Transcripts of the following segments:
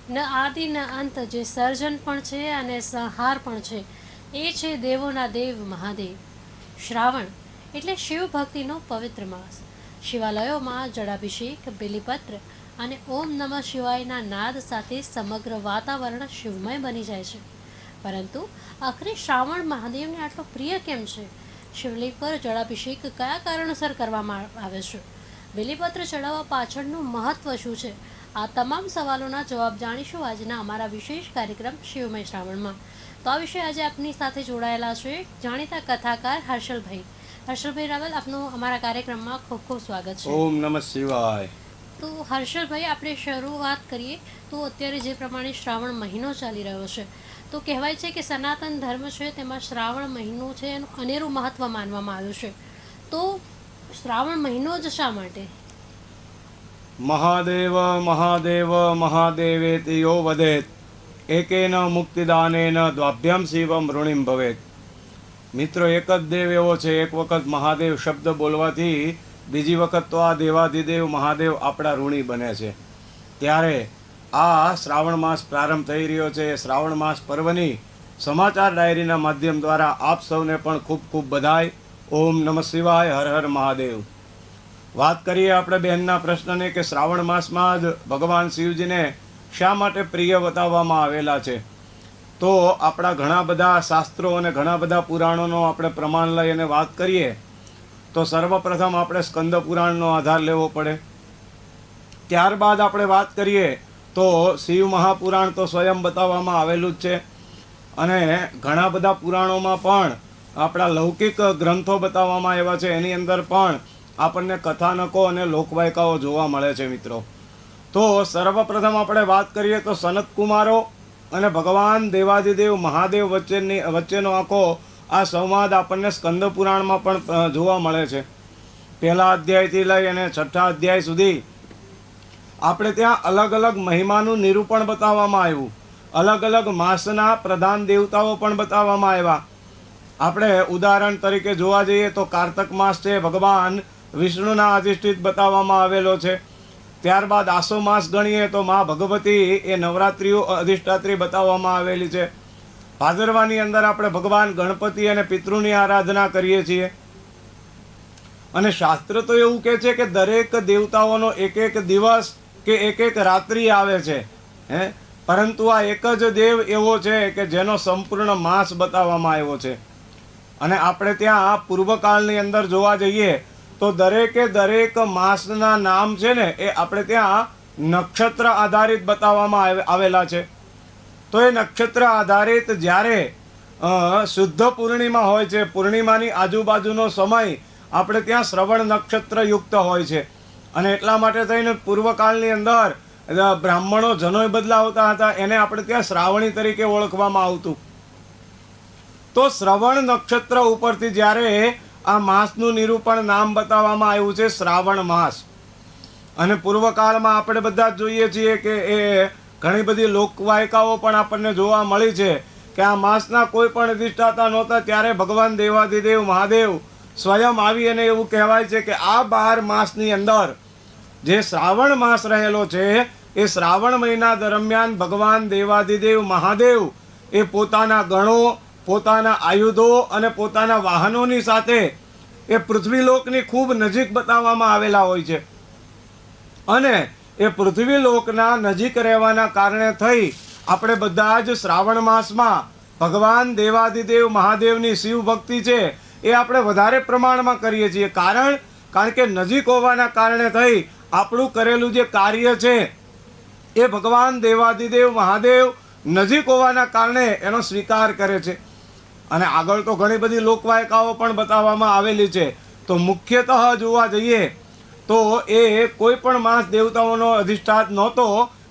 ન આદિ ન અંત, જે સર્જન પણ છે અને સંહાર પણ છે, એ છે દેવોના દેવ મહાદેવ. શ્રાવણ એટલે શિવ ભક્તિનો પવિત્ર માસ. શિવાલયોમાં જળાભિષેક, બિલીપત્ર અને ઓમ નમઃ શિવાયના નાદ સાથે સમગ્ર વાતાવરણ શિવમય બની જાય છે. પરંતુ આખરે શ્રાવણ મહાદેવને આટલો પ્રિય કેમ છે? શિવલિંગ પર જળાભિષેક કયા કારણોસર કરવામાં આવે છે? બિલીપત્ર ચડાવવા પાછળનું મહત્વ શું છે? આ તમામ સવાલોના જવાબ જાણીશું આજના અમારા વિશેષ કાર્યક્રમ શિવમય શ્રાવણમાં. તો આ વિશે આજે આપની સાથે જોડાયેલા છે જાણીતા કથાકાર હર્ષલભાઈ. હર્ષલભાઈ રાવલ, આપનું અમારા કાર્યક્રમમાં ખૂબ ખૂબ સ્વાગત છે. ઓમ નમઃ શિવાય. તો હર્ષલભાઈ, આપણે શરૂઆત કરીએ તો અત્યારે જે પ્રમાણે શ્રાવણ મહિનો ચાલી રહ્યો છે, તો કહેવાય છે કે સનાતન ધર્મ છે તેમાં શ્રાવણ મહિનો છે એનું અનેરું મહત્વ માનવામાં આવ્યું છે. તો શ્રાવણ મહિનો જ શા માટે? મહાદેવ મહાદેવ મહાદેવેતિ યો વદેત એકેન મુક્તિદાનેન દ્વાભ્યામ શિવમ ઋણિમ ભવેત. મિત્રો, એક જ દેવ એવો છે, એક વખત મહાદેવ શબ્દ બોલવાથી બીજી વખત તો આ દેવાધિદેવ મહાદેવ આપણા ઋણી બને છે. ત્યારે આ શ્રાવણ માસ પ્રારંભ થઈ રહ્યો છે. શ્રાવણ માસ પર્વની સમાચાર ડાયરીના માધ્યમ દ્વારા આપ સૌને પણ ખૂબ ખૂબ બધાઈ. ઓમ નમઃ શિવાય, હર હર મહાદેવ. વાત કરીએ આપણે બહેનના પ્રશ્નને કે શ્રાવણ માસમાં જ ભગવાન શિવજીને શા માટે પ્રિય બતાવવામાં આવેલા છે. તો આપણા ઘણા બધા શાસ્ત્રો અને ઘણા બધા પુરાણોનો આપણે પ્રમાણ લઈ અને વાત કરીએ તો સર્વપ્રથમ આપણે સ્કંદ પુરાણનો આધાર લેવો પડે. ત્યારબાદ આપણે વાત કરીએ તો શિવ મહાપુરાણ તો સ્વયં બતાવવામાં આવેલું જ છે. અને ઘણા બધા પુરાણોમાં પણ આપણા લૌકિક ગ્રંથો બતાવવામાં આવ્યા છે. એની અંદર પણ આપણને કથાનકો અને લોકવાયકાઓ જોવા મળે છે. મિત્રો, તો સર્વપ્રથમ આપણે વાત કરીએ તો સનત કુમારો અને ભગવાન દેવાધિદેવ મહાદેવ વચ્ચેનો આખો આ સંવાદ આપણને સ્કંદ પુરાણમાં પણ જોવા મળે છે. પહેલા અધ્યાયથી લઈ અને છઠ્ઠા અધ્યાય સુધી આપણે ત્યાં અલગ અલગ મહિમાનું નિરૂપણ બતાવવામાં આવ્યું. અલગ અલગ માસના પ્રધાન દેવતાઓ પણ બતાવવામાં આવ્યા. આપણે ઉદાહરણ તરીકે જોવા જઈએ તો કારતક માસ છે, ભગવાન વિષ્ણુના અધિષ્ઠિત બતાવવામાં આવેલો છે. ત્યારબાદ આસો માસ ગણીએ તો મા ભગવતી એ નવરાત્રિઓ અધિષ્ઠાત્રી બતાવવામાં આવેલી છે. ભાદરવાની અંદર આપણે ભગવાન ગણપતિ અને પિતૃની આરાધના કરીએ છીએ. અને શાસ્ત્ર તો એવું કહે છે કે દરેક દેવતાઓનો એક એક દિવસ કે એક એક રાત્રિ આવે છે. પરંતુ આ એક જ દેવ એવો છે કે જેનો સંપૂર્ણ માસ બતાવવામાં આવ્યો છે. અને આપણે ત્યાં પૂર્વકાળની અંદર જોવા જઈએ તો દરેકે દરેક માસના નામ છે ને એ આપણે ત્યાં નક્ષત્ર આધારિત બતાવવામાં આવેલા છે. તો એ નક્ષત્ર આધારિત જ્યારે શુદ્ધ પૂર્ણિમા હોય છે, પૂર્ણિમાની આજુબાજુનો સમય આપણે ત્યાં શ્રવણ નક્ષત્ર યુક્ત હોય છે. અને એટલા માટે થઈને પૂર્વકાળની અંદર બ્રાહ્મણો જનોય બદલાવતા હતા, એને આપણે ત્યાં શ્રાવણી તરીકે ઓળખવામાં આવતું. તો શ્રવણ નક્ષત્ર ઉપરથી જ્યારે આ માસનું નિરૂપણ નામ બતાવવામાં આવ્યું છે શ્રાવણ માસ. અને પૂર્વકાળમાં આપણે બધા જ જોઈએ છીએ કે એ ઘણી બધી લોકવાયકાઓ પણ આપણને જોવા મળી છે કે આ માસના કોઈ પણ અધિષ્ઠાતા નહોતા, ત્યારે ભગવાન દેવાધિદેવ મહાદેવ સ્વયં આવી અને એવું કહેવાય છે કે આ 12 માસની અંદર જે શ્રાવણ માસ રહેલો છે એ શ્રાવણ મહિના દરમિયાન ભગવાન દેવાધિદેવ મહાદેવ એ પોતાના ગણો, પોતાના આયુધો અને પોતાના વાહનોની સાથે એ પૃથ્વીલોકની ખૂબ નજીક બતાવવામાં આવેલા હોય છે. અને એ પૃથ્વીલોકના નજીક રહેવાના કારણે થઈ આપણે બધા જ શ્રાવણ માસમાં ભગવાન દેવાધિદેવ મહાદેવની શિવ ભક્તિ છે એ આપણે વધારે પ્રમાણમાં કરીએ છીએ. કારણ કે નજીક હોવાના કારણે થઈ આપણું કરેલું જે કાર્ય છે એ ભગવાન દેવાધિદેવ મહાદેવ નજીક હોવાના કારણે એનો સ્વીકાર કરે છે. અને આગળ તો ઘણી બધી લોકવાયકાઓ પણ બતાવવામાં આવેલી છે. તો મુખ્યતઃ જોવા જઈએ તો એ કોઈ પણ માસ દેવતાઓનો અધિષ્ઠાત નહોતો.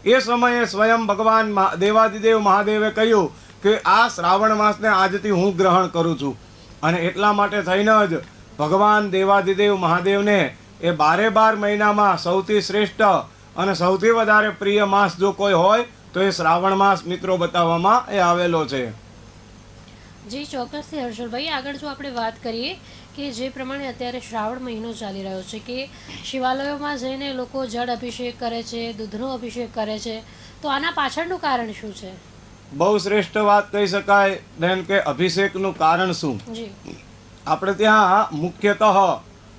એ સમયે સ્વયં ભગવાન દેવાધિદેવ મહાદેવે કહ્યું કે આ શ્રાવણ માસને આજથી હું ગ્રહણ કરું છું. અને એટલા માટે થઈને જ ભગવાન દેવાધિદેવ મહાદેવને એ 12 મહિનામાં સૌથી શ્રેષ્ઠ અને સૌથી વધારે પ્રિય માસ જો કોઈ હોય તો એ શ્રાવણ માસ મિત્રો બતાવવામાં એ આવેલો છે. જી ચોક્કસથી હર્ષલભાઈ, આગળ જો આપણે વાત કરીએ કે જે પ્રમાણે અત્યારે શ્રાવણ મહિનો ચાલી રહ્યો છે કે શિવાલયોમાં જઈને લોકો જળ અભિષેક કરે છે, દૂધનો અભિષેક કરે છે, તો આના પાછળનું કારણ શું છે? બહુ શ્રેષ્ઠ વાત કહી શકાય બેન કે અભિષેકનું કારણ શું. જી. આપણે ત્યાં મુખ્યતઃ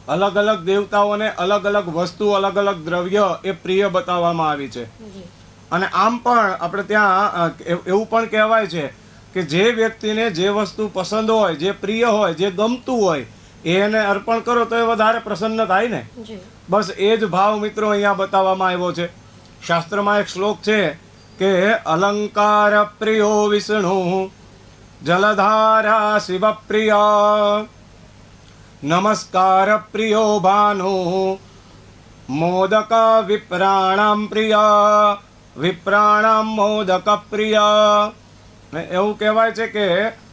અલગ અલગ દેવતાઓને અલગ અલગ વસ્તુ, અલગ અલગ દ્રવ્ય એ પ્રિય બતાવવામાં આવી છે. જી. અને આમ પણ આપણે ત્યાં એવું પણ કહેવાય છે કે જે વ્યક્તિને જે વસ્તુ પસંદ હોય, જે પ્રિય હોય, જે ગમતું હોય એને અર્પણ કરો તો એ વધારે પ્રસન્ન થાય ને. જી. બસ એ જ ભાવ મિત્રો અહીંયા બતાવવામાં આવ્યો છે. શાસ્ત્રમાં એક શ્લોક છે કે અલંકાર પ્રિયો વિષ્ણુ જલધારા શિવ પ્રિય નમસ્કાર પ્રિયો ભાનુ મોદક વિપ્રાણામ પ્રિય વિપ્રાણામ મોદક પ્રિય. એવું કહેવાય છે કે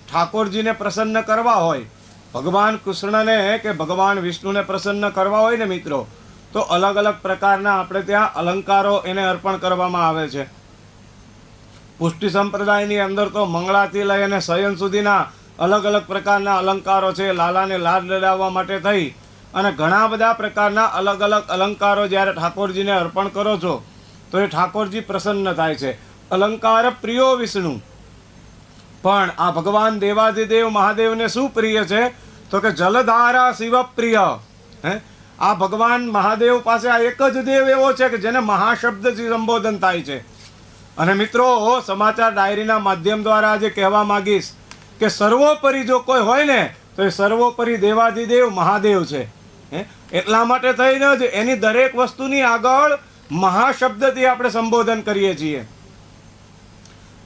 ઠાકોરજીને પ્રસન્ન કરવા હોય, ભગવાન કૃષ્ણને કે ભગવાન વિષ્ણુને પ્રસન્ન કરવા હોય ને મિત્રો, તો અલગ અલગ પ્રકારના આપણે ત્યાં અલંકારો એને અર્પણ કરવામાં આવે છે. પુષ્ટિ સંપ્રદાયની અંદર તો મંગળાથી લઈ અને શયન સુધીના અલગ અલગ પ્રકારના અલંકારો છે. લાલાને લાડ લડાવવા માટે થઈ અને ઘણા બધા પ્રકારના અલગ અલગ અલંકારો જ્યારે ઠાકોરજીને અર્પણ કરો છો તો એ ઠાકોરજી પ્રસન્ન થાય છે. અલંકાર પ્રિયો વિષ્ણુ. પણ આ ભગવાન દેવાધિદેવ મહાદેવને શું પ્રિય છે? તો કે જલધારા શિવ પ્રિય. આ ભગવાન મહાદેવ પાસે આ એક જ દેવ એવો છે કે જેને મહાશબ્દથી સંબોધન થાય છે. અને મિત્રો, સમાચાર ડાયરીના માધ્યમ દ્વારા આજે કહેવા માંગીશ કે સર્વોપરી જો કોઈ હોય ને તો એ સર્વોપરી દેવાધિદેવ મહાદેવ છે. એટલા માટે થઈને જ એની દરેક વસ્તુની આગળ મહાશબ્દથી આપણે સંબોધન કરીએ છીએ.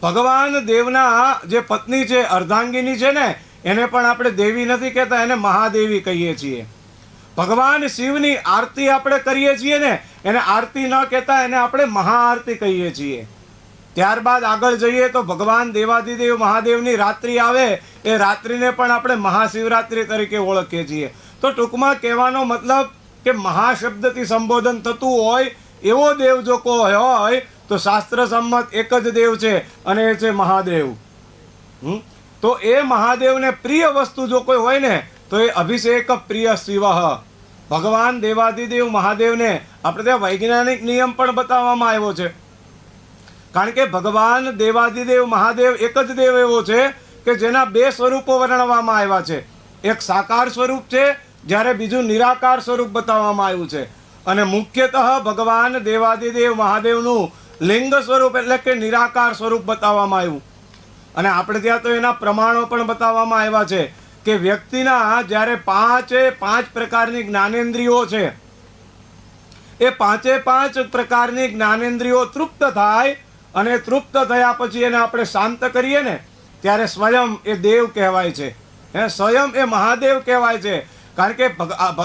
ભગવાન દેવના જે પત્ની છે, અર્ધાંગિની છે ને, એને પણ આપણે દેવી નથી કહેતા, એને મહાદેવી કહીએ છીએ. ભગવાન શિવની આરતી આપણે કરીએ છીએ ને, એને આરતી ન કહેતા, એને આપણે મહાઆરતી કહીએ છીએ. ત્યારબાદ આગળ જઈએ તો ભગવાન દેવાધિદેવ મહાદેવની રાત્રિ આવે, એ રાત્રિને પણ આપણે મહાશિવરાત્રિ તરીકે ઓળખીએ છીએ. તો ટૂંકમાં કહેવાનો મતલબ કે મહાશબ્દથી સંબોધન થતું હોય એવો દેવ જો કોઈ હોય તો શાસ્ત્ર સંમત એક જ દેવ છે અને એ છે મહાદેવ. તો એ મહાદેવને પ્રિય વસ્તુ જો કોઈ હોય ને તો એ અભિષેક પ્રિય શિવ. ભગવાન દેવાધિદેવ મહાદેવને આપણે ત્યાં વૈજ્ઞાનિક નિયમ પણ બતાવવામાં આવ્યો છે. કારણ કે ભગવાન દેવાધિદેવ મહાદેવ એક જ દેવ એવો છે કે જેના બે સ્વરૂપો વર્ણવવામાં આવ્યા છે. એક સાકાર સ્વરૂપ છે, જ્યારે બીજું નિરાકાર સ્વરૂપ બતાવવામાં આવ્યું છે. અને મુખ્યતઃ ભગવાન દેવાધિદેવ મહાદેવનું લિંગ સ્વરૂપ એટલે કે નિરાકાર સ્વરૂપ બતાવવામાં આવ્યું. અને આપણે ત્યાં તો એના પ્રમાણો પણ બતાવવામાં આવ્યા છે કે વ્યક્તિના જ્યારે પાંચ પ્રકારની જ્ઞાનેન્દ્રિયો છે, એ પાંચ પ્રકારની જ્ઞાનેન્દ્રિયો તૃપ્ત થાય અને તૃપ્ત થયા પછી એને આપણે શાંત કરીએ ને ત્યારે સ્વયં એ દેવ કહેવાય છે. સ્વયં એ મહાદેવ કહેવાય છે. કારણ કે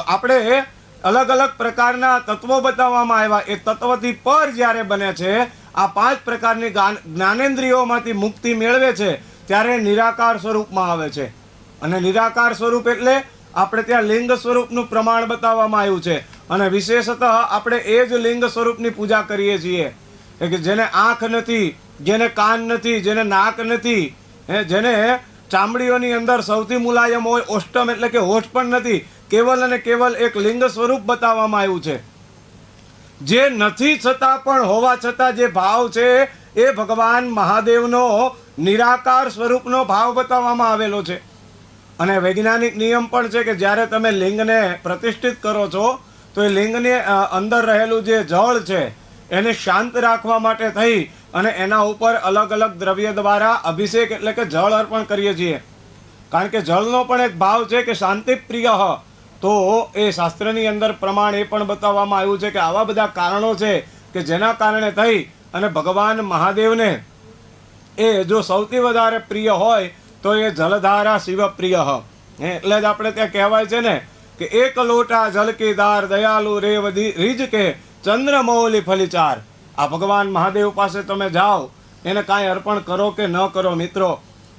આપણે અલગ અલગ પ્રકારના તત્વો બતાવવામાં આવ્યા. એ તત્વથી પર જ્યારે બને છે, આ 5 પ્રકારની જ્ઞાનેન્દ્રિયોમાંથી મુક્તિ મેળવે છે ત્યારે નિરાકાર સ્વરૂપમાં આવે છે. અને નિરાકાર સ્વરૂપ એટલે આપણે ત્યાં લિંગ સ્વરૂપનું પ્રમાણ બતાવવામાં આવ્યું છે. અને વિશેષતઃ આપણે એ જ લિંગ સ્વરૂપની પૂજા કરીએ છીએ કે જેને આંખ નથી, જેને કાન નથી, જેને નાક નથી, જેને ચામડીઓની અંદર સૌથી મુલાયમ હોય ઓષ્ટમ એટલે કે હોઠ પણ નથી, કેવલ અને કેવલ એક લિંગ સ્વરૂપ બતાવવામાં આવ્યું છે. જે નથી છતાં પણ હોવા છતાં જે ભાવ છે એ ભગવાન મહાદેવનો નિરાકાર સ્વરૂપનો ભાવ બતાવવામાં આવેલો છે. અને વૈજ્ઞાનિક નિયમ પણ છે કે જ્યારે તમે લિંગને પ્રતિષ્ઠિત કરો છો તો એ લિંગની અંદર રહેલું જે જળ છે એને શાંત રાખવા માટે થઈ અને એના ઉપર અલગ અલગ દ્રવ્ય દ્વારા અભિષેક એટલે કે જળ અર્પણ કરીએ છીએ. કારણ કે જળનો પણ એક ભાવ છે કે શાંતિ પ્રિય. તો એ શાસ્ત્રની અંદર પ્રમાણ એ પણ બતાવવામાં આવ્યું છે કે આવા બધા કારણો છે કે જેના કારણે થઈ અને ભગવાન મહાદેવને એ જો સૌથી વધારે પ્રિય હોય તો એ જલધારા શિવ પ્રિય. એટલે જ આપણે ત્યાં કહેવાય છે ને કે એક લોટા જલ કી ધાર દયાલુ રેવ રીજ કે ચંદ્રમૌલી ફલિચાર. આ ભગવાન મહાદેવ પાસે તમે જાઓ, એને કાંઈ અર્પણ કરો કે ન કરો મિત્રો,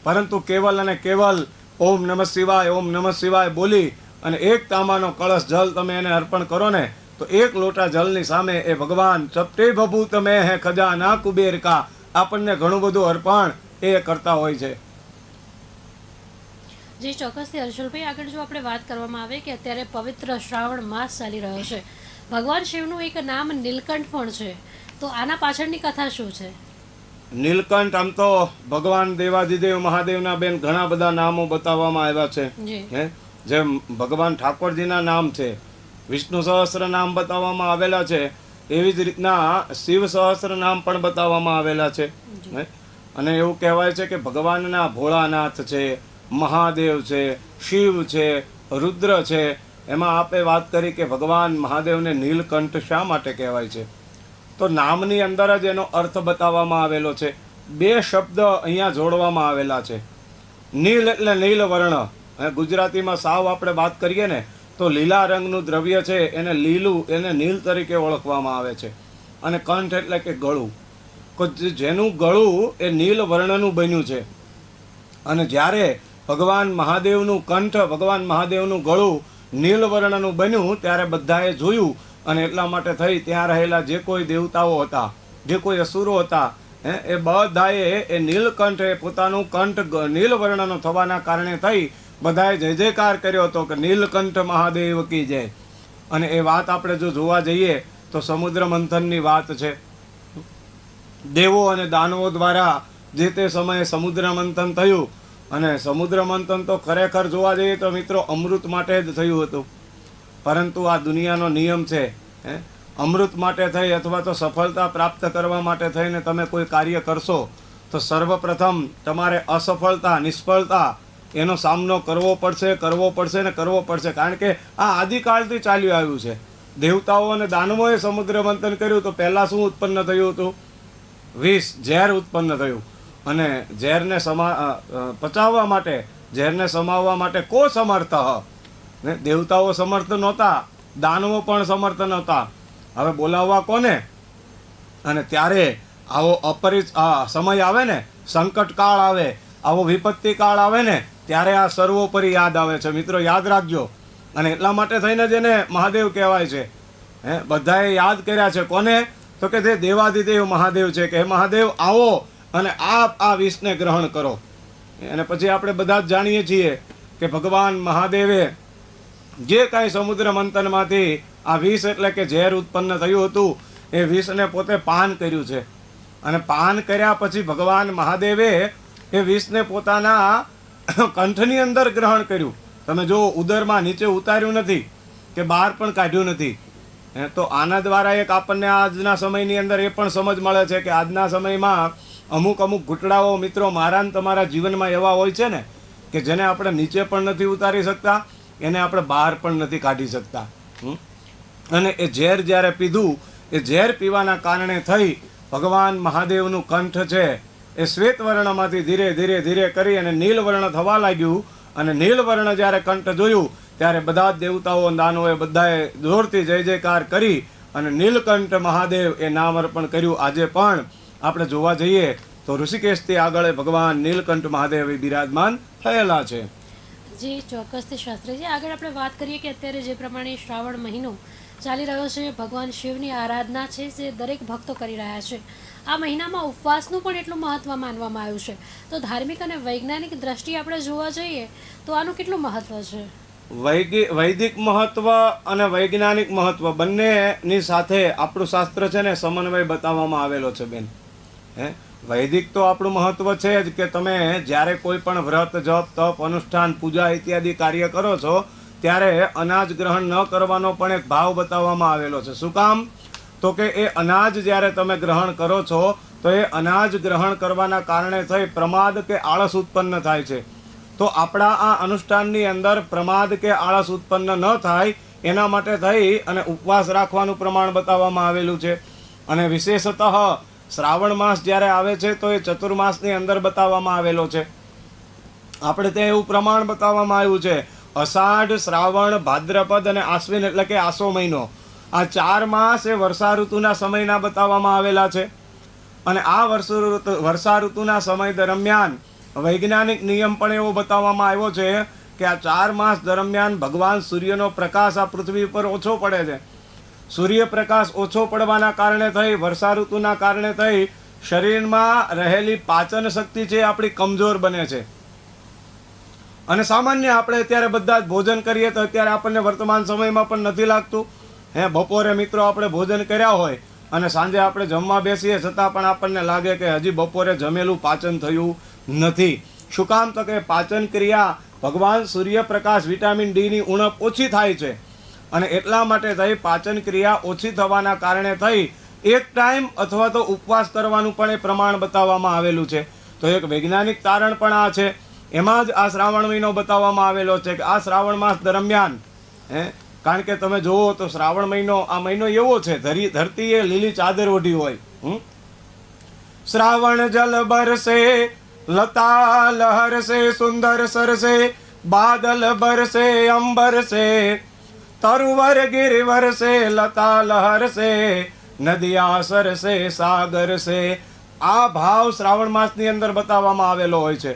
પરંતુ કેવલ અને કેવલ ઓમ નમઃ શિવાય, ઓમ નમઃ શિવાય બોલી અને એક તાંબાનો કળશ જલ તમે એને અર્પણ કરો ને તો એક લોટા જલની સામે એ ભગવાન ચપટે ભભૂત મેં હે ખજાના કુબેર કા આપણને ઘણું બધું અર્પણ એ કરતા હોય છે. જે ચોક્કસથી હર્ષલભાઈ, આગળ જો આપણે વાત કરવામાં આવે કે અત્યારે પવિત્ર શ્રાવણ માસ ચાલી રહ્યો છે, ભગવાન શિવનું એક નામ નીલકંઠ પણ છે, તો આના પાછળની કથા શું છે? નીલકંઠ આમ તો ભગવાન દેવાધિદેવ મહાદેવના બેન ઘણા બધા નામો બતાવવામાં આવ્યા છે. જી. હે જેમ ભગવાન ઠાકોરજીના નામ છે, વિષ્ણુ સહસ્ત્ર નામ બતાવવામાં આવેલા છે, એવી જ રીતના શિવ સહસ્ત્ર નામ પણ બતાવવામાં આવેલા છે. હે અને એવું કહેવાય છે કે ભગવાનના ભોળાનાથ છે, મહાદેવ છે, શિવ છે, રુદ્ર છે. એમાં આપે વાત કરી કે ભગવાન મહાદેવને નીલકંઠ શા માટે કહેવાય છે, તો નામની અંદર જ એનો અર્થ બતાવવામાં આવેલો છે. બે શબ્દ અહીંયા જોડવામાં આવેલા છે. નીલ એટલે નીલ વર્ણ, અને ગુજરાતીમાં સાવ આપણે વાત કરીએ ને તો લીલા રંગનું દ્રવ્ય છે એને લીલું, એને નીલ તરીકે ઓળખવામાં આવે છે. અને કંઠ એટલે કે ગળું, જેનું ગળું એ નીલ વર્ણનું બન્યું છે. અને જ્યારે ભગવાન મહાદેવનું કંઠ, ભગવાન મહાદેવનું ગળું નીલ વર્ણનું બન્યું ત્યારે બધાએ જોયું, અને એટલા માટે થઈ ત્યાં રહેલા જે કોઈ દેવતાઓ હતા, જે કોઈ અસુરો હતા, એ બધાએ એ નીલકંઠ, એ પોતાનું કંઠ નીલ વર્ણનો થવાના કારણે થઈ બધાએ જય જયકાર કર્યો હતો કે નીલકંઠ મહાદેવ કી જય. અને એ વાત આપણે જો જોવા જઈએ તો સમુદ્ર મંથનની વાત છે. દેવો અને દાનવો દ્વારા જે તે સમયે સમુદ્ર મંથન થયું, અને સમુદ્ર મંથન તો ખરેખર જોવા જઈએ તો મિત્રો અમૃત માટે જ થયું હતું. પરંતુ આ દુનિયાનો નિયમ છે, અમૃત માટે થઈ અથવા તો સફળતા પ્રાપ્ત કરવા માટે થઈને તમે કોઈ કાર્ય કરશો તો સર્વપ્રથમ તમારે અસફળતા, નિષ્ફળતા એનો સામનો કરવો પડશે ને કરવો પડશે. કારણ કે આ આદિકાળથી ચાલ્યું આવ્યું છે. દેવતાઓ અને દાનવોએ સમુદ્ર મંથન કર્યું તો પહેલાં શું ઉત્પન્ન થયું હતું? વિષ, ઝેર ઉત્પન્ન થયું. અને ઝેરને પચાવવા માટે, ઝેરને સમાવવા માટે કો સમર્થ? દેવતાઓ સમર્થ નહોતા, દાનવો પણ સમર્થ નહોતા. હવે બોલાવવા કોને? અને ત્યારે આવો સમય આવે ને, સંકટ કાળ આવે, આવો વિપત્તિ કાળ આવે ને, ત્યારે આ સર્વોપરી યાદ આવે છે. મિત્રો યાદ રાખજો. અને એટલા માટે થઈને જેને મહાદેવ કહેવાય છે, બધાએ યાદ કર્યા છે. કોને? તો કે જે દેવાધિદેવ મહાદેવ છે, કે હે મહાદેવ આવો અને આપ આ વિષને ગ્રહણ કરો. અને પછી આપણે બધા જ જાણીએ છીએ કે ભગવાન મહાદેવે જે કાંઈ સમુદ્ર મંથનમાંથી આ વિષ એટલે કે ઝેર ઉત્પન્ન થયું હતું, એ વિષને પોતે પાન કર્યું છે. અને પાન કર્યા પછી ભગવાન મહાદેવે એ વિષને પોતાના કંઠની અંદર ગ્રહણ કર્યું. તમે જો ઉદરમાં નીચે ઉતાર્યું નથી કે બહાર પણ કાઢ્યું નથી. તો આના દ્વારા એક આપણને આજના સમયની અંદર એ પણ સમજ મળે છે કે આજના સમયમાં અમુક ઘૂંટડાઓ મિત્રો મારા ને તમારા જીવનમાં એવા હોય છે ને કે જેને આપણે નીચે પણ નથી ઉતારી શકતા, એને આપણે બહાર પણ નથી કાઢી શકતા. અને એ ઝેર જ્યારે પીધું, એ ઝેર પીવાના કારણે થઈ ભગવાન મહાદેવનું કંઠ છે એ શ્વેત વર્ણમાંથી ધીરે ધીરે ધીરે કરી અને નીલ વર્ણ થવા લાગ્યું. અને નીલ વર્ણ જ્યારે કંઠ જોયું ત્યારે બધા જ દેવતાઓ દાનવોએ બધાએ જોરથી જય જયકાર કરી અને નીલકંઠ મહાદેવ એ નામ અર્પણ કર્યું. આજે પણ આપણે જોવા જઈએ તો ઋષિકેશથી આગળ ભગવાન નીલકંઠ મહાદેવ બિરાજમાન થયેલા છે. જી ચોક્કસથી શાસ્ત્રીજી, આગળ આપણે વાત કરીએ કે અત્યારે જે પ્રમાણે શ્રાવણ મહિનો ચાલી રહ્યો છે, ભગવાન શિવની આરાધના છે જે દરેક ભક્તો કરી રહ્યા છે. આ મહિનામાં ઉપવાસનું પણ એટલું મહત્ત્વ માનવામાં આવ્યું છે, તો ધાર્મિક અને વૈજ્ઞાનિક દ્રષ્ટિએ આપણે જોવા જઈએ તો આનું કેટલું મહત્ત્વ છે? વૈદિક મહત્વ અને વૈજ્ઞાનિક મહત્વ બંનેની સાથે આપણું શાસ્ત્ર છે ને સમન્વય બતાવવામાં આવેલો છે બેન. વૈદિક તો આપણું મહત્વ છે જ કે તમે જ્યારે કોઈ પણ વ્રત, જપ, તપ, અનુષ્ઠાન, પૂજા ઇત્યાદિ કાર્ય કરો છો ત્યારે અનાજ ગ્રહણ ન કરવાનો પણ એક ભાવ બતાવવામાં આવેલો છે. શું કામ? તો કે એ અનાજ જ્યારે તમે ગ્રહણ કરો છો તો એ અનાજ ગ્રહણ કરવાના કારણે થઈ પ્રમાદ કે આળસ ઉત્પન્ન થાય છે. તો આપણા આ અનુષ્ઠાનની અંદર પ્રમાદ કે આળસ ઉત્પન્ન ન થાય એના માટે થઈ અને ઉપવાસ રાખવાનું પ્રમાણ બતાવવામાં આવેલું છે. અને વિશેષતઃ શ્રાવણ માસ જ્યારે આવે છે તો એ ચતુર્માસની અંદર બતાવવામાં આવેલો છે. આપણે ત્યાં એવું પ્રમાણ બતાવવામાં આવ્યું છે, અષાઢ, શ્રાવણ, ભાદ્રપદ અને આશ્વિન એટલે કે આસો મહિનો, આ 4 માસ એ વર્ષા ઋતુના સમયના બતાવવામાં આવેલા છે. અને આ વર્ષા ઋતુના સમય દરમિયાન વૈજ્ઞાનિક નિયમ પણ એવો બતાવવામાં આવ્યો છે કે આ 4 માસ દરમિયાન ભગવાન સૂર્યનો પ્રકાશ આ પૃથ્વી પર ઓછો પડે છે. સૂર્યપ્રકાશ ઓછો પડવાના કારણે થઈ, વર્ષા ઋતુના કારણે થઈ શરીરમાં રહેલી પાચન શક્તિ છે આપણી કમજોર બને છે. અને સામાન્ય આપણે અત્યારે બધા જ ભોજન કરીએ તો અત્યારે આપણને વર્તમાન સમયમાં પણ નથી લાગતું. બપોરે મિત્રો આપણે ભોજન કર્યા હોય અને સાંજે આપણે જમવા બેસીએ છતાં પણ આપણને લાગે કે હજી બપોરે જમેલું પાચન થયું નથી. શું કામ? તો કે પાચન ક્રિયા ભગવાન સૂર્યપ્રકાશ વિટામિન ડીની ઉણપ ઓછી થાય છે અને એટલા માટે થઈ પાચન ક્રિયા ઓછી થવાના કારણે થઈ એક ટાઈમ અથવા તો ઉપવાસ કરવાનું પણ એ પ્રમાણ બતાવવામાં આવેલું છે. તો એક વૈજ્ઞાનિક તારણ પણ આ છે. એમાં જ આ શ્રાવણ મહિનો બતાવવામાં આવેલો છે કે આ શ્રાવણ માસ દરમિયાન કારણ કે તમે જુઓ તો શ્રાવણ મહિનો આ મહિનો એવો છે ધરતીએ લીલી ચાદર ઓઢી હોય. શ્રાવણ જલ બરસે લતા લહરસે સુંદર સરસે બાદલ બરસે અંબર સે તરુવર ગિરિવર સે લતા લહરસે નદિયા સરસે સાગર સે. આ ભાવ શ્રાવણ માસની અંદર બતાવવામાં આવેલો હોય છે.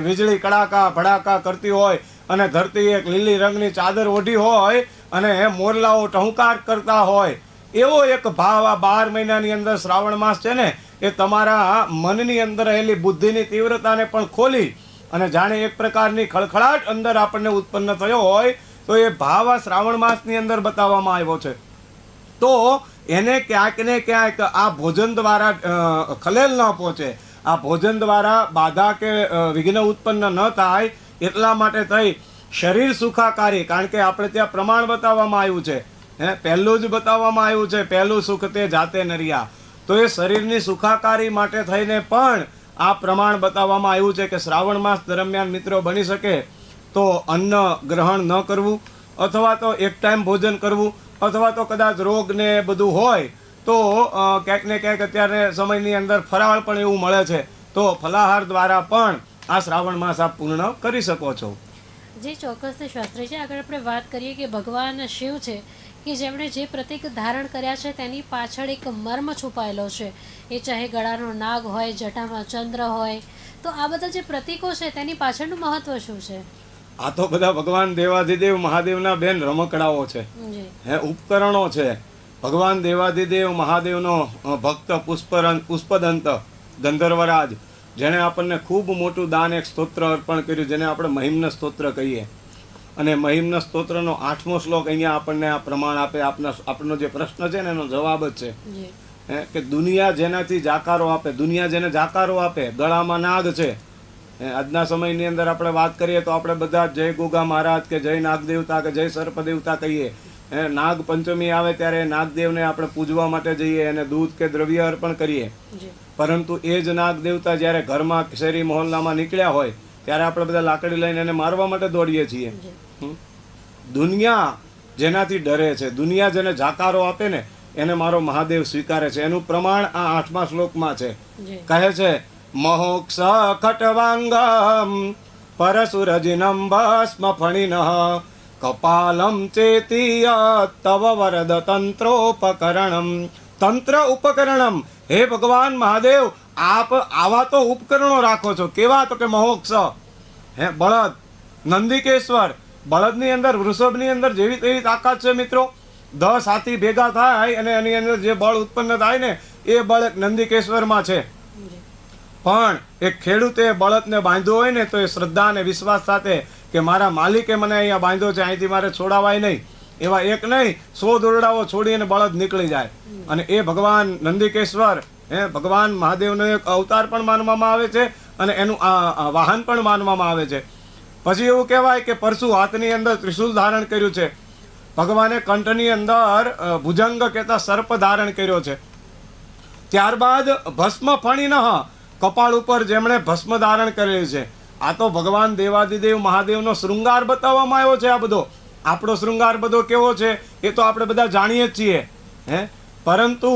વીજળી કડાકા ભડાકા કરતી હોય અને ધરતી એક લીલી રંગની ચાદર ઓઢી હોય અને મોરલાઓ ટહુકાર કરતા હોય એવો એક ભાવ આ 12 મહિનાની અંદર શ્રાવણ માસ છે ને એ તમારા મનની અંદર રહેલી બુદ્ધિની તીવ્રતાને પણ ખોલી અને જાણે એક પ્રકારની ખળખળાટ અંદર આપણને ઉત્પન્ન થયો હોય તો એ ભાવ આ શ્રાવણ માસની અંદર બતાવવામાં આવ્યો છે. તો એને ક્યાંક ને ક્યાંક આ ભોજન દ્વારા ખલેલ ન પહોંચે, આ ભોજન દ્વારા બાધા કે વિઘ્ન ઉત્પન્ન ન થાય એટલા માટે થઈ શરીર સુખાકારી. કારણ કે આપણે ત્યાં પ્રમાણ બતાવવામાં આવ્યું છે. પહેલું જ બતાવવામાં આવ્યું છે, પહેલું સુખ તે જાતે નરિયા. તો એ શરીરની સુખાકારી માટે થઈને પણ આ પ્રમાણ બતાવવામાં આવ્યું છે કે શ્રાવણ માસ દરમિયાન મિત્રો બની શકે તો અન્ન ગ્રહણ ન કરવું અથવા તો એક ટાઈમ ભોજન કરવું અથવા તો કદાચ રોગ ને બધું હોય તો ક્યાંક ને ક્યાંક અત્યારે સમયની અંદર ફરાળ પણ એવું મળે છે તો ફલાહાર દ્વારા પણ આ શ્રાવણ માસ આપ પૂર્ણ કરી શકો છો. જે ચોક્કસથી શાસ્ત્રીજી આગળ આપણે વાત કરીએ કે ભગવાન શિવ છે કે જેમણે જે પ્રતીક ધારણ કર્યા છે તેની પાછળ એક મર્મ છુપાયેલો છે. એ ચાહે ગળાનો નાગ હોય, જટામાં ચંદ્ર હોય, તો આ બધા જે પ્રતીકો છે તેની પાછળનું મહત્વ શું છે? આ તો બધા ભગવાન દેવાધિદેવ મહાદેવના બેન રમકડાઓ છે, ઉપકરણો છે. ભગવાન દેવાધિદેવ મહાદેવનો ભક્ત પુષ્પદંત ગંધર્વરાજ જેણે આપણને ખૂબ મોટું દાન એક સ્તોત્ર અર્પણ કર્યું જેને આપણે મહિમ્ન સ્તોત્ર કહીએ. અને મહિમ્ન સ્તોત્રનો 8મો શ્લોક અહીંયા આપણને આ પ્રમાણ આપે. આપણનો જે પ્રશ્ન છે ને એનો જવાબ જ છે કે દુનિયા જેનાથી જાકારો આપે, દુનિયા જેને જાકારો આપે, ગળામાં નાગ છે. આજના સમયની અંદર આપણે વાત કરીએ તો આપણે બધા જય ગોગા મહારાજ કે જય નાગદેવતા કે જય સર્પદેવતા કહીએ. નાગ પંચમી આવે ત્યારે નાગદેવને આપણે પૂજવા માટે જઈએ અને દૂધ કે દ્રવ્ય અર્પણ કરીએ. પરંતુ એ જ નાગદેવતા જ્યારે ઘરમાં શેરી મહોલ્લામાં નીકળ્યા હોય ત્યારે આપણે બધા લાકડી લઈને એને મારવા માટે દોડીએ છીએ. દુનિયા જેનાથી ડરે છે, દુનિયા જેને જાકારો આપે ને એને મારો મહાદેવ સ્વીકારે છે. એનું પ્રમાણ આ 8મા શ્લોકમાં છે. કહે છે મહોક્ષ ખટવાંગમ પરસુરજિનમ ભસ્મ ફણિનઃ કપાલમ ચેતીય તવ વરદ તંત્રોપકરણમ. તંત્ર ઉપકરણમ. હે ભગવાન મહાદેવ, આપ આવા તો ઉપકરણો રાખો છો. કેવા? તો કે મહોક્ષ, બળદ, નંદિકેશ્વર. બળદની અંદર, વૃષભની અંદર જેવી તેવી તાકાત છે મિત્રો. 10 હાથી ભેગા થાય અને એની અંદર જે બળ ઉત્પન્ન થાય ને એ બળ એક નંદિકેશ્વરમાં છે. પણ એક ખેડૂતે બળદને બાંધ્યો હોય ને તો એ શ્રદ્ધા અને વિશ્વાસ સાથે કે મારા માલિકે મને અહીંયા બાંધ્યો છે, અહીંથી મારે છોડાવાય નહીં. એવા એક નહીં 100 દોરડાઓ છોડીને બળદ નીકળી જાય. અને એ ભગવાન નંદિકેશ્વર ભગવાન મહાદેવનો એક અવતાર પણ માનવામાં આવે છે અને એનું વાહન પણ માનવામાં આવે છે. પછી એવું કહેવાય કે પરશુ હાથની અંદર ત્રિશુલ ધારણ કર્યું છે. ભગવાને કંઠની અંદર ભુજંગ કહેતા સર્પ ધારણ કર્યો છે. ત્યારબાદ ભસ્મ ફણીનઃ, કપાળ ઉપર જેમણે ભસ્મ ધારણ કરેલી છે. આ તો ભગવાન દેવાધિદેવ મહાદેવનો શૃંગાર બતાવવામાં આવ્યો છે. આ બધો આપણો શૃંગાર બધો કેવો છે એ તો આપણે બધા જાણીએ જ છીએ. પરંતુ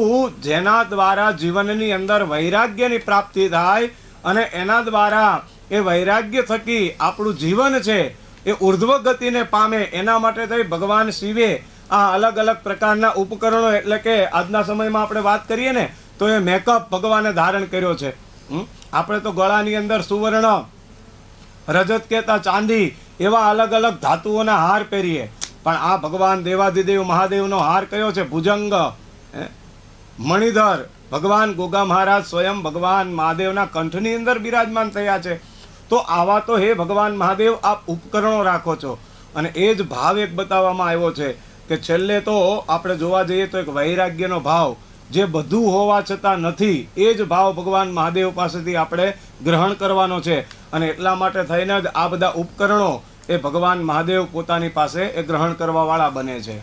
જેના દ્વારા જીવનની અંદર વૈરાગ્યની પ્રાપ્તિ થાય અને એના દ્વારા એ વૈરાગ્ય થકી આપણું જીવન છે એ ઉર્ધ્વ ગતિને પામે એના માટે થઈ ભગવાન શિવે આ અલગ અલગ પ્રકારના ઉપકરણો, એટલે કે આજના સમયમાં આપણે વાત કરીએ ને તો એ મેકઅપ ભગવાને ધારણ કર્યો છે. આપણે તો ગળાની અંદર સુવર્ણ, રજત કહેતા ચાંદી એવા અલગ અલગ ધાતુઓના હાર પહેરીએ. પણ આ ભગવાન દેવાધિદેવ મહાદેવનો હાર કયો છે? ભુજંગ, મણિધર. ભગવાન ગોગા મહારાજ સ્વયં ભગવાન મહાદેવના કંઠની અંદર બિરાજમાન થયા છે. તો આવા તો હે ભગવાન મહાદેવ આપ ઉપકરણો રાખો છો. અને એ જ ભાવ એક બતાવવામાં આવ્યો છે કે છેલ્લે તો આપણે જોવા જઈએ તો એક વૈરાગ્યનો ભાવ, જે બધું હોવા છતાં નથી, એ જ ભાવ ભગવાન મહાદેવ પાસેથી આપણે ગ્રહણ કરવાનો છે. અને એટલા માટે થઈને જ આ બધા ઉપકરણો એ ભગવાન મહાદેવ પોતાની પાસે એ ગ્રહણ કરવાવાળા બને છે.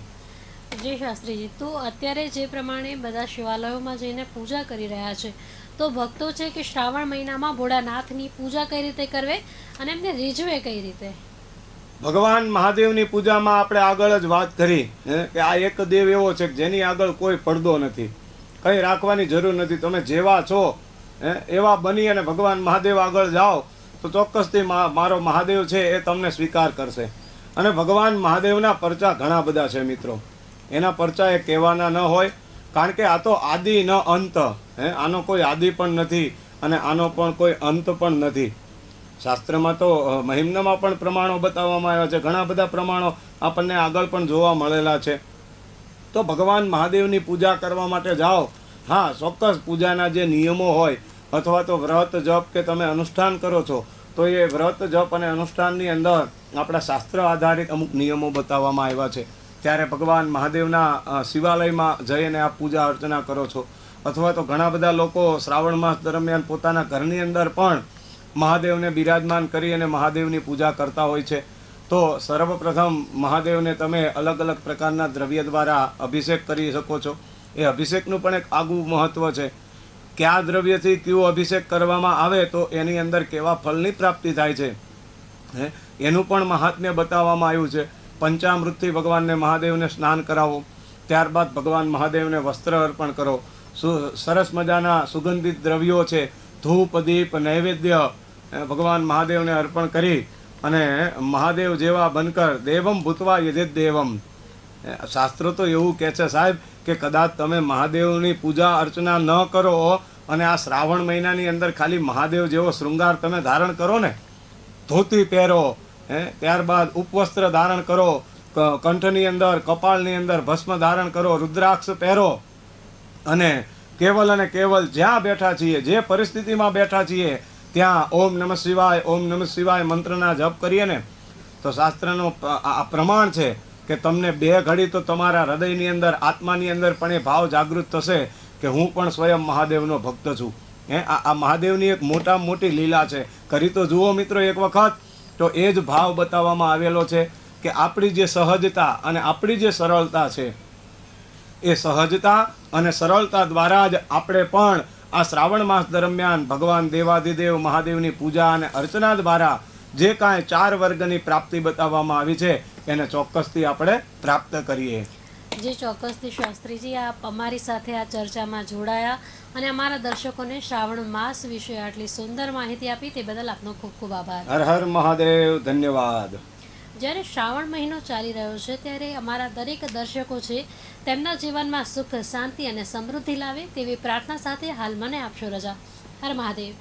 જી શાસ્ત્રીજી, તો અત્યારે જે પ્રમાણે બધા શિવાલયોમાં જઈને પૂજા કરી રહ્યા છે, તો ભક્તો છે કે શ્રાવણ મહિનામાં ભોળાનાથની પૂજા કઈ રીતે કરવે અને એમને રીઝવે કઈ રીતે? ભગવાન મહાદેવની પૂજામાં આપણે આગળ જ વાત કરી કે આ એક દેવ એવો છે કે જેની આગળ કોઈ પડદો નથી, કંઈ રાખવાની જરૂર નથી. તમે જેવા છો એવા બની અને ભગવાન મહાદેવ આગળ જાઓ તો ચોક્કસથી મારો મહાદેવ છે એ તમને સ્વીકાર કરશે. અને ભગવાન મહાદેવના પરચા ઘણા બધા છે મિત્રો, એના પરચા એ કહેવાના ન હોય, કારણ કે આ તો આદિ ન અંત. આનો કોઈ આદિ પણ નથી અને આનો પણ કોઈ અંત પણ નથી. શાસ્ત્રમાં તો મહિમ્નમાં પણ પ્રમાણો બતાવવામાં આવ્યા છે, ઘણા બધા પ્રમાણો આપણને આગળ પણ જોવા મળેલા છે. તો ભગવાન મહાદેવની પૂજા કરવા માટે જાઓ, હા ચોક્કસ પૂજાના જે નિયમો હોય અથવા તો વ્રત જપ કે તમે અનુષ્ઠાન કરો છો, તો એ વ્રત જપ અને અનુષ્ઠાનની અંદર આપણા શાસ્ત્ર આધારિત અમુક નિયમો બતાવવામાં આવ્યા છે. ત્યારે ભગવાન મહાદેવના શિવાલયમાં જઈને આપ પૂજા અર્ચના કરો છો, અથવા તો ઘણા બધા લોકો શ્રાવણ માસ દરમિયાન પોતાના ઘરની અંદર પણ મહાદેવને બિરાજમાન કરી અને મહાદેવની પૂજા કરતા હોય છે. તો સર્વપ્રથમ મહાદેવને તમે અલગ અલગ પ્રકારના દ્રવ્ય દ્વારા અભિષેક કરી શકો છો. એ અભિષેકનું પણ એક આગવું મહત્વ છે. કયા દ્રવ્યથી કયો અભિષેક કરવામાં આવે તો એની અંદર કેવા ફળની પ્રાપ્તિ થાય છે એનું પણ મહાત્મ્ય બતાવવામાં આવ્યું છે. પંચામૃતથી ભગવાનને મહાદેવને સ્નાન કરાવો, ત્યારબાદ ભગવાન મહાદેવને વસ્ત્ર અર્પણ કરો. સરસ મજાના સુગંધિત દ્રવ્યો છે, ધૂપ દીપ નૈવેદ્ય ભગવાન મહાદેવને અર્પણ કરી અને મહાદેવ જેવા બનકર દેવમ ભૂતવા યજેત દેવમ. શાસ્ત્રો તો એવું કહે છે સાહેબ કે કદાચ તમે મહાદેવની પૂજા અર્ચના ન કરો અને આ શ્રાવણ મહિનાની અંદર ખાલી મહાદેવ જેવો શૃંગાર તમે ધારણ કરો ને, ધોતી પહેરો, ત્યારબાદ ઉપવસ્ત્ર ધારણ કરો, કંઠની અંદર કપાળની અંદર ભસ્મ ધારણ કરો, રુદ્રાક્ષ પહેરો અને કેવલ અને કેવલ જ્યાં બેઠા છીએ, જે પરિસ્થિતિમાં બેઠા છીએ ત્યાં ઓમ નમઃ શિવાય ઓમ નમઃ શિવાય મંત્રના જપ કરીએ ને, તો શાસ્ત્રનો આ પ્રમાણ છે કે તમને 2 ઘડી તો તમારા હૃદયની અંદર આત્માની અંદર પણ એ ભાવ જાગૃત થશે કે હું પણ સ્વયં મહાદેવનો ભક્ત છું. આ મહાદેવની એક મોટી લીલા છે. કરી તો જુઓ મિત્રો એક વખત, તો એ જ ભાવ બતાવવામાં આવેલો છે કે આપણી જે સહજતા અને આપણી જે સરળતા છે, એ સહજતા અને સરળતા દ્વારા જ આપણે પણ આ શ્રાવણ માસ દરમિયાન ભગવાન દેવાધિદેવ મહાદેવની પૂજા અને અર્ચના દ્વારા જે કાંઈ 4 વર્ગની પ્રાપ્તિ બતાવવામાં આવી છે એને ચોક્કસથી આપણે પ્રાપ્ત કરીએ. જે ચોક્કસથી શાસ્ત્રીજી, આપ અમારી સાથે આ ચર્ચામાં જોડાયા અને અમારા દર્શકોને શ્રાવણ માસ વિશે આટલી સુંદર માહિતી આપી તે બદલ આપનો ખૂબ ખૂબ આભાર. હર હર મહાદેવ, ધન્યવાદ. જ્યારે શ્રાવણ મહિનો ચાલી રહ્યો છે ત્યારે અમારા દરેક દર્શકો છે તેમના જીવનમાં સુખ શાંતિ અને સમૃદ્ધિ લાવે તેવી પ્રાર્થના સાથે હાલ મને આપશો રજા. હર મહાદેવ.